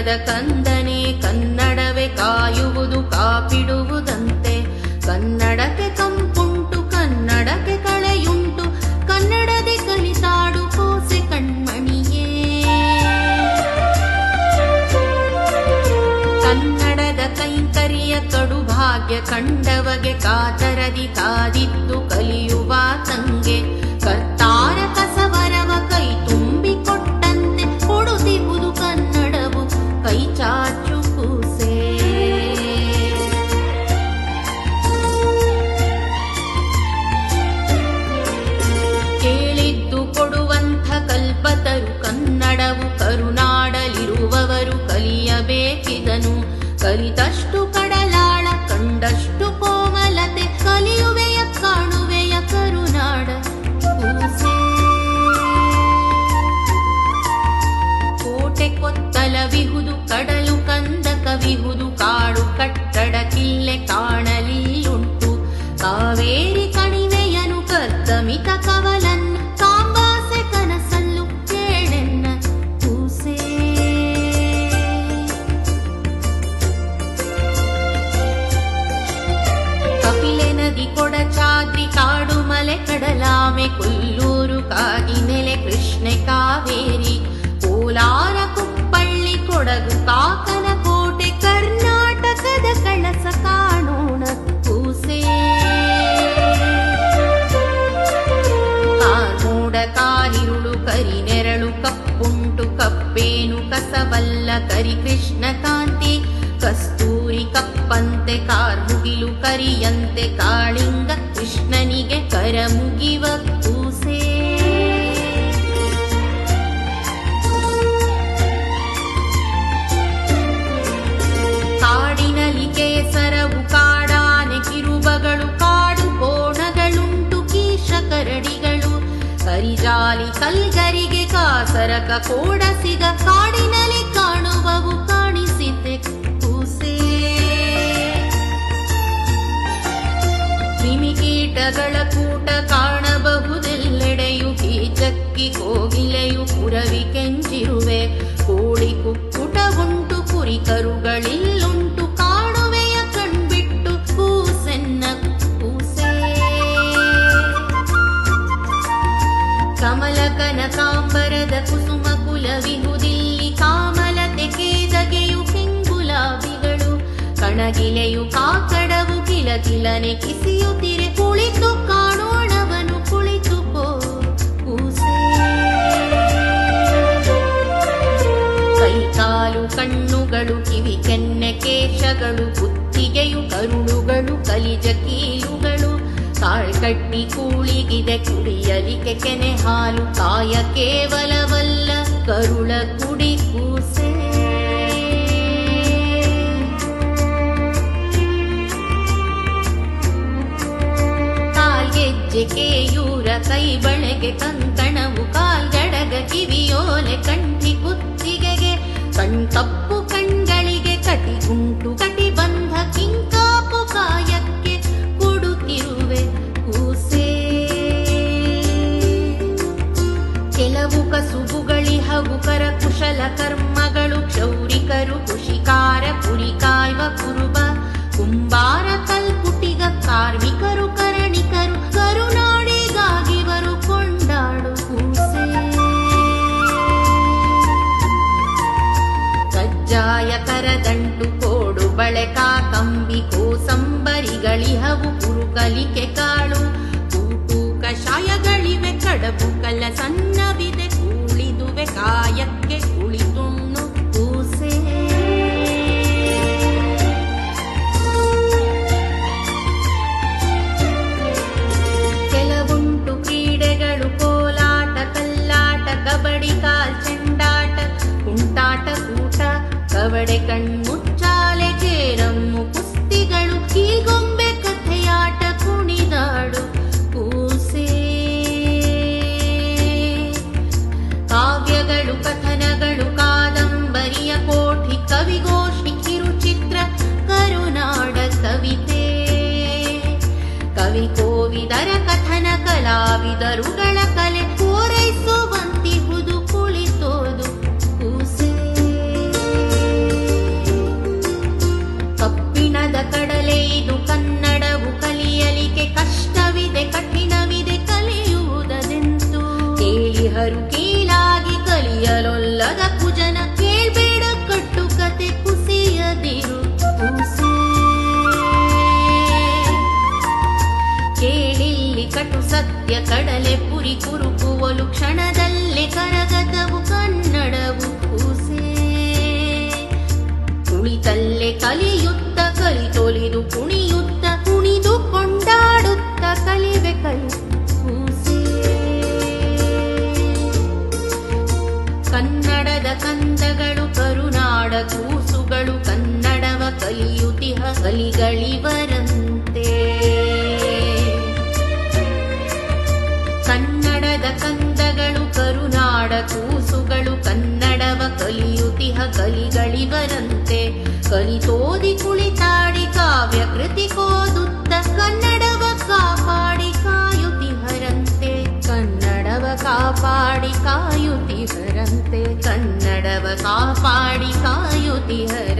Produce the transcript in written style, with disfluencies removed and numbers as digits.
ಕನ್ನಡದ ಕಂದನೆ ಕನ್ನಡವೇ ಕಾಯುವುದು ಕಾಪಿಡುವುದಂತೆ. ಕನ್ನಡಕ್ಕೆ ಕಂಪುಂಟು ಕನ್ನಡಕ್ಕೆ ಕಳೆಯುಂಟು ಕನ್ನಡದೆ ಕಲಿತಾಡು ಕೋಸೆ ಕಣ್ಮಣಿಯೇ. ಕನ್ನಡದ ಕೈಂಕರ್ಯ ಕಡು ಭಾಗ್ಯ ಕಂಡವಗೆ ಕಾತರದಿ ಕಾದಿದ್ದು ಕಲಿಯುವ ತಂಗೆ. ಕರ್ತಾರ ಕಸವರವ ಕೈ ತುಂಬಿ ಕೊಟ್ಟಂತೆ ಕೊಡುತ್ತಿರುವುದು ಕನ್ನಡವು ಕೈ ಚಾಚು ಕೂಸೆ. ಕೇಳಿದ್ದು ಕೊಡುವಂಥ ಕಲ್ಪತರು ಕನ್ನಡವು ಕರುನಾಡಲಿರುವವರು ಕಲಿಯಬೇಕಿದನು. ಕಲಿತಷ್ಟು ಕಡಲಾಳ ಕಂಡಷ್ಟು ಕೋಮಲತೆ ಕಲಿಯುವೆಯ ಕಾಣುವೆಯ ಕರುನಾಡ ಕೂಸೆ. ಕೋಟೆ ಕೊತ್ತಲವಿಹುದು ಕಡಲು ಕಂದಕವಿಹುದು ಕಾಡು ಕಟ್ಟಡ ಕಿಲ್ಲೆ ಕಾಣಲಿಯುಂಟು. ಕಾವೇರಿ ಕಣಿವೆಯನು ಕರ್ದಮಿತ ಕವಲನ್ನು ಕಾಂಬಾಸೆ ಕನಸಲ್ಲು ಕೇಳೆನ್ನ ಕೂಸೆ. ಕಪಿಲೆ ನದಿ ಕೊಡಚಾದ್ರಿ ಕಾಡು ಮಲೆ ಕಡಲಾಮೆ ಕೊಲ್ಲೂರು ಕಾಗಿನೆಲೆ ಕೃಷ್ಣೆ ಕಾವೇರಿ ಕೋಲಾರ ಕುಪ್ಪಳ್ಳಿ ಕೊಡಗು ಕಾಕನ ಕೋಟೆ ಕರ್ನಾಟಕದ ಕಳಸ ಕಾಣೋಣ ಕೂಸೆ. ಕಾರ್ಮೋಡ ಕಾಲಿರುಳು ಕರಿನೆರಳು ಕಪ್ಪುಂಟು ಕಪ್ಪೇನು ಕಸಬಲ್ಲ ಕರಿ ಕೃಷ್ಣ ಕಾಂತಿ. ಕಸ್ತೂರಿ ಕಪ್ಪಂತೆ ಕಾರ್ಮುಗಿಲು ಕರಿಯಂತೆ ಕಾಳಿಂಗ ಕೃಷ್ಣನಿಗೆ ಕರಮುಗಿವ ಕೂಸೆ. ಕಾಡಿನಲ್ಲಿ ಕೇಸರವು ಕಾಡಾನೆ ಕಿರುಬಗಳು ಕಾಡು ಕೋಣಗಳುಂಟು ಕೀಶ ಕರಡಿಗಳು. ಕರಿಜಾಲಿ ಕಲ್ಗರಿಗೆ ಕಾಸರಕ ಕೋಡಸಿಗ ಕಾಡಿನಲ್ಲಿ ಕಾಣುವವು ಕಾಣಿಸಿತೆ ಕೂಸೆ. ಕ್ರಿಮಿಕೀಟಗಳ ಕೂಟ ಕಾಣಬಹುದೆಲ್ಲೆಡೆಯು ಕೀಚಕ್ಕಿ ಕೋಗಿಲೆಯು ಕುರವಿ ಕೆಂಚಿರುವೆ. ಕೋಳಿ ಕುಕ್ಕುಟ ಉಂಟು ಕುರಿ ಕರುಗಳಿಲ್ಲುಂಟು ಕಾಣುವೆಯ ಕಣ್ಬಿಟ್ಟು ಕೂಸೆನ್ನ ಕೂಸೆ. ಕಮಲ ಕನಕಾಂಬರದ ಕುಸುಮ ಕುಲವಿಹುದಿಲ್ಲಿ ಕಾಮಲತೆ ಕೇದಗೆಯು ಕೆಂಗುಲಾಬಿಗಳು. ಕಣಗಿಲೆಯು ಕಾಕಡವು ಕಿಲಕಿಲನೆ ಕಿಸಿಯುತ್ತಿರೆ ಕುಳಿತು ಕಾಣೋಣವನು ಕುಳಿತುಕೋ ಕೂಸೆ. ಕೈಕಾಲು ಕಣ್ಣುಗಳು ಕಿವಿ ಕೆನ್ನೆ ಕೇಶಗಳು ಕುತ್ತಿಗೆಯು ಕರುಳುಗಳು ಕಲಿಜ ಕೀಲುಗಳು. ಕಾಳ್ಕಟ್ಟಿ ಕೂಳಿಗಿದೆ ಕುಡಿಯಲಿಕ್ಕೆ ಕೆನೆ ಹಾಲು ಕಾಯ ಕೇವಲವಲ್ಲ ಕರುಳ ಕುಡಿ ಕೂಸೆ. ಕಾಲ್ಗೆಜ್ಜೆ ಕೇಯೂರ ಕೈ ಬಳೆಗೆ ಕಂಕಣವು ಕಾಲ್ಗಡಗ ಕಿವಿಯೋಲೆ ಕಂಠಿ ಕುತ್ತಿಗೆಗೆ. ಕಣ್ಕಪ್ಪು ಕಣ್ಗಳಿಗೆ ಕಟಿಗುಂಟು ಕಟಿಬಂಧ ಕಿಂಕಾಪು ಕಾಯಕ್ಕೆ ಕೊಡುತ್ತಿರುವೆ ಕೂಸೆ. ಕೆಲವು ಕಸುಬುಗಳಿಹವು ಕರಕುಶಲ ಕರ್ಮಗಳು ಕ್ಷೌರಿಕರು ಕುಶಿಕಾರ ಕುರಿ ಕಾಯ್ವ ಕುರುಬ ಕುಂಬಾರ ಕಲ್ಪುಟಿಗ ಕಾರ್ಮಿಕರು ಕರಣಿಕರು ಕರುನಾಡಿಗಾಗಿವರು ಕೊಂಡಾಡು ಕೂಸೆ. ಕಜ್ಜಾಯ ಕರದಂಟು ಕೋಡು ಬಳೆ ಕಾಕಂಬಿ ಕೋಸಂಬರಿಗಳಿಹವು ಕುರುಕಲಿಕೆ ಕಾಳು. ಕೂಟು ಕಷಾಯಗಳಿವೆ ಕಡಬು ಕಲ ಸಣ್ಣವಿದೆ ಕೂಳಿದುವೆ ಕಾಯಕ್ಕೆ ಕುಳಿತುಣ್ಣು ಕೂಸೆ. ಕೆಲವುಂಟು ಕ್ರೀಡೆಗಳು ಕೋಲಾಟ ಕಲ್ಲಾಟ ಕಬಡ್ಡಿ ಕಾಲ್ ಚೆಂಡಾಟ ಕುಂಟಾಟ ಕೂಟ ಕವಡೆ ಕಣ್ಮುಚ್ಚಾಲೆ ಕೇರಮ್ಮು ಕುಸ್ತಿಗಳು ಕೀಲ್ಗೊಂಬೆ ಕಥೆಯಾಟ ಕುಣಿದಾಡು ಕೂಸೆ. ಕಾವ್ಯಗಳು ಕಥನಗಳು ಕಾದಂಬರಿಯ ಕೋಠಿ ಕವಿಗೋಷ್ಠಿ ಕಿರುಚಿತ್ರ ಕರುನಾಡ ಕವಿತೆ. ಕವಿ ಕೋವಿದರ ಕಥನ ಕಲಾವಿದರುಗಳ ಕಲೆ ಪೂರೈಸುವಂತಿಹುದು ಕುಳಿತೋದು ಕೂಸೆ. ಕ್ಷಣದಲ್ಲೇ ಕರಗತವು ಕನ್ನಡವು ಕೂಸೆ ಕುಳಿತಲ್ಲೇ ಕಲಿಯುತ್ತ ಕಲಿತೊಲಿದು ಕುಣಿಯುತ್ತ ಕುಣಿದು ಕೊಂಡಾಡುತ್ತ ಕಲಿವೆ ಕೂಸೆ ಕನ್ನಡದ ಕಂದಗಳು ಕರುನಾಡ ಕೂಸುಗಳು ಕನ್ನಡವ ಕಲಿಯುತಿಹ ಕಲಿಗಳಿವರಂತೆ ಕನ್ನಡದ ಕಂದಗಳು ಕರುನಾಡ ಕೂಸುಗಳು ಕನ್ನಡವ ಕಲಿಯುತಿಹ ಕಲಿಗಳಿವರಂತೆ ಕಲಿತೋದಿ ಕುಳಿತಾಡಿ ಕಾವ್ಯ ಕೃತಿ ಕೋದುತ್ತ ಕನ್ನಡವ ಕಾಪಾಡಿ ಕಾಯುತಿಹರಂತೆ ಕನ್ನಡವ ಕಾಪಾಡಿ ಕಾಯುತಿಹರಂತೆ ಕನ್ನಡವ ಕಾಪಾಡಿ ಕಾಯುತಿಹರಂತೆ